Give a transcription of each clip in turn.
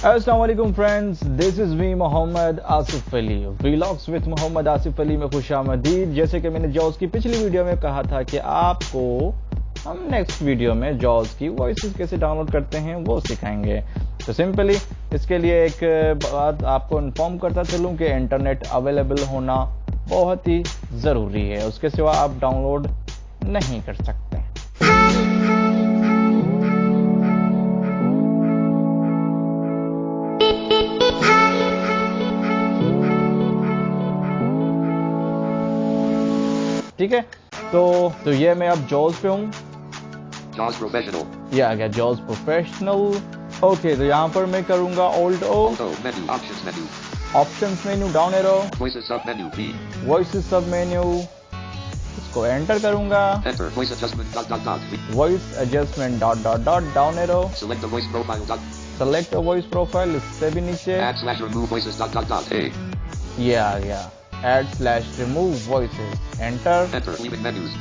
अस्सलाम वालेकुम friends, this is me Mohammad Asif Ali. Vlogs with Mohammad Asif Ali में खुशामदीद। जैसे कि मैंने जॉज की पिछली वीडियो में कहा था कि आपको हम नेक्स्ट वीडियो में जॉज की वॉइसेस कैसे डाउनलोड करते हैं वो सिखाएंगे। तो सिंपली इसके लिए एक बात आपको इन्फॉर्म करता चलूं कि इंटरनेट अवेलेबल होना बहुत ही ज़रूरी है, उसके सिवा आप डाउनलोड नहीं कर सकते। ठीक है, तो ये मैं अब जॉज पे हूँ। JAWS Professional. ये आ गया जॉज प्रोफेशनल। ओके, तो यहाँ पर मैं करूंगा Alt O, Menu, Options Menu, options menu, down arrow, Voices Submenu V, voice सब मेन्यू, इसको एंटर करूंगा। Enter, Voice Adjustment V, voice adjustment down arrow, Select the Voice Profile select voice profile, इससे भी नीचे /remove Voices A, ये आ गया /remove voices, enter. Enter, Leaving Menus,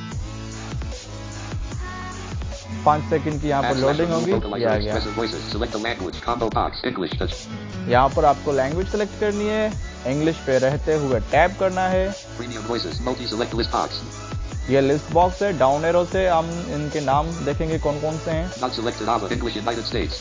5 second की यहाँ पर लोडिंग /remove होगी। ये Vocalizer आ गया। Expressive Voices, Select the Language, Combo Box, English Touch, यहाँ पर आपको लैंग्वेज सेलेक्ट करनी है, इंग्लिश पे रहते हुए टैप करना है। Premium Voices, Multi-Select List Box, ये लिस्ट बॉक्स है, डाउन एरो से हम इनके नाम देखेंगे कौन कौन से हैं। Not Selected AVA, English United States,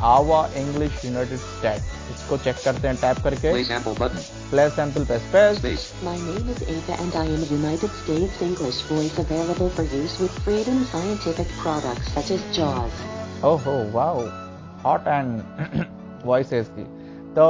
आवा इंग्लिश यूनाइटेड स्टेट, इसको चेक करते हैं टैप करके। Play Sample Button, play sample पे space. Space, My name is Ava and I am a United States English voice available for use with Freedom Scientific products such as JAWS. ओहो wow, hot and voices की। तो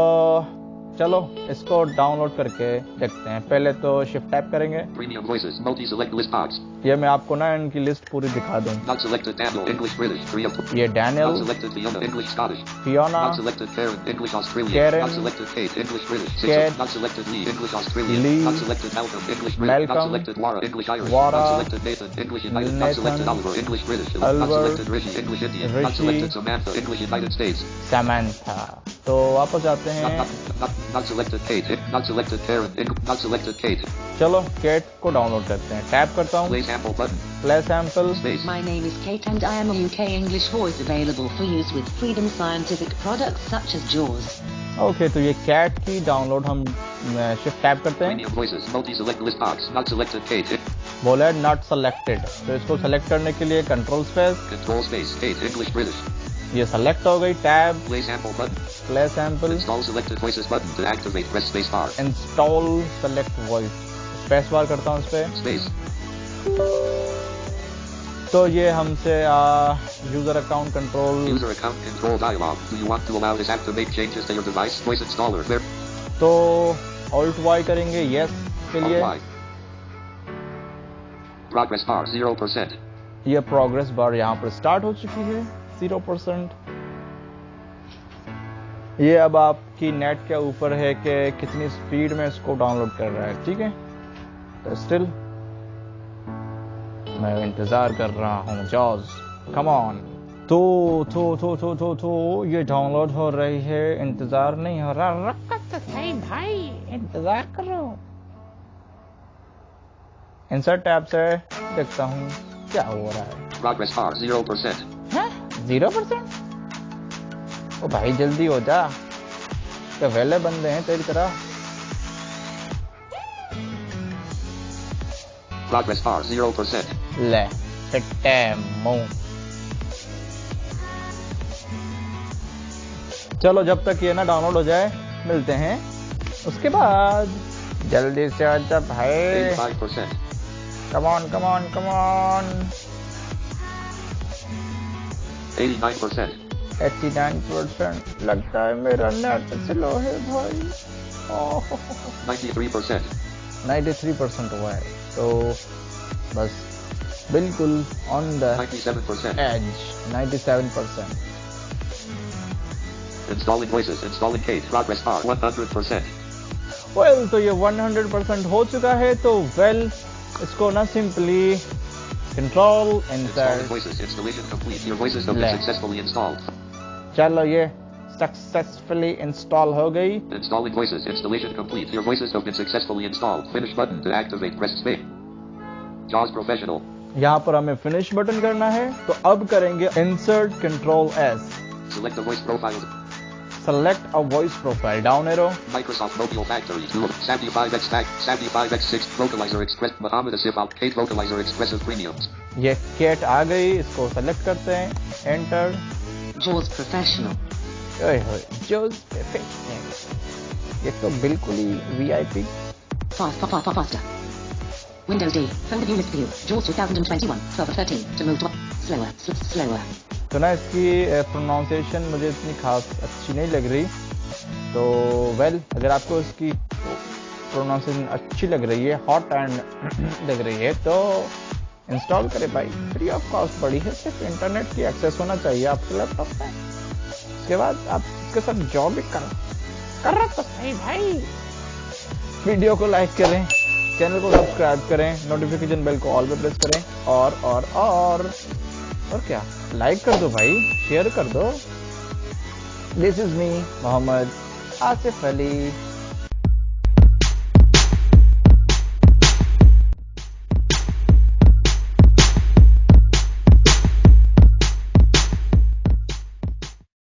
चलो इसको download करके देखते हैं। पहले तो शिफ्ट टाइप करेंगे। Premium Voices, Multi-Select List Box, ये मैं आपको ना इनकी लिस्ट पूरी दिखा दूं। Not Selected Daniel, English British, Korea, ये Not Daniel, Selected Fiona, English Scottish, Fiona, Not selected Karen, English Australian. Karen. Not selected Kate, English British. Kate. Not selected Lee, English Australian. Lee. Not selected Malcolm, English British. Malcolm. Not selected Wara, English Irish. Wara. Not selected Nathan, English United. Not Nathan. selected Oliver, English British. Not Oliver. selected Rishi, English Indian. Not Rishi. selected Samantha, English United States. Samantha. तो वापस आते हैं। Not selected Kate. Not selected Karen. Not selected Kate. चलो cat को download करते हैं। Tap करता हूँ, Play sample button. Play sample. Space. My name is Kate and I am a UK English voice available for use with Freedom Scientific products such as JAWS. Okay, तो ये cat की download हम shift tap करते हैं। Premium Voices, Multi-Select List Box. Not selected Kate. बोला not selected, तो इसको select करने के लिए control space, Control Space. Kate, English British. ये सेलेक्ट हो गई। Tab, Play sample button. Play sample, Install selected voices button to activate. Press space bar. Install select voice, space bar करता हूँ इस पे। Space. तो ये हमसे user account control, User account control dialog. Do you want to allow this app to make changes to your device? Voice installer. There. तो alt Y करेंगे yes के लिए। Alt Y. Progress bar 0%. ये progress bar यहाँ पर start हो चुकी है 0%। ये अब आपकी नेट के ऊपर है कि कितनी स्पीड में इसको डाउनलोड कर रहा है। ठीक है, तो स्टिल मैं इंतजार कर रहा हूँ। Jaws come on. तो ये डाउनलोड हो रही है, इंतजार नहीं हो रहा। रखा तो सही भाई, इंतजार करो। इंसर्ट टैब से देखता हूँ क्या हो रहा है। Progress bar 0%. 0%? ओ भाई जल्दी हो जा, तो वेले बंदे हैं तेरी तरह। Progress bar 0%. ले पिट्टे मुंह। चलो जब तक ये ना डाउनलोड हो जाए मिलते हैं उसके बाद। जल्दी से आ जा भाई। 85%. Come on come on come on. 89%. 89%। लगता है मेरा नेट स्लो है भाई। 93%. 93% हुआ है, तो बस बिल्कुल on the 97%. Edge. 97%। Installing voices. Installing Kate. Progress bar 100%. Well, तो ये 100% हो चुका है। तो वेल इसको ना simply control Installing insert. voices. Installation complete. Your voices have been Le. successfully installed. चलो ये सक्सेसफुली इंस्टॉल हो गई। Installing voices. Installation complete. Your voices have been successfully installed. Finish button to activate. Press space. JAWS Professional. यहाँ पर हमें finish button करना है, तो अब करेंगे insert control S. Select the voice profile. select a voice profile. Down arrow. Microsoft Mobile Factory Tool. 75x Stack. 75x6 Vocalizer Express. Muhammad Asif Al. Kate Vocalizer Expressive Premiums. ये Kate आ गई, इसको select करते हैं. Enter. JAWS Professional. ओए होए, JAWS Professional. ये तो बिल्कुल ही VIP. Faster. Windows D. From the unit view. JAWS 2021. 12:13. To move to slower. तो ना इसकी प्रोनाउंसिएशन मुझे इतनी खास अच्छी नहीं लग रही. तो वेल, अगर आपको इसकी प्रोनाउंसिएशन अच्छी लग रही है, हॉट एंड लग रही है, तो इंस्टॉल करें भाई. फ्री ऑफ कॉस्ट पड़ी है, सिर्फ इंटरनेट की एक्सेस होना चाहिए आपके लैपटॉप में. उसके बाद आप इसके साथ जॉब भी कर रहा तो सही भाई. वीडियो को लाइक करें, चैनल को सब्सक्राइब करें, नोटिफिकेशन बेल को ऑल पे प्रेस करें, और क्या, लाइक कर दो भाई, शेयर कर दो. This is me Mohammad Asif Ali.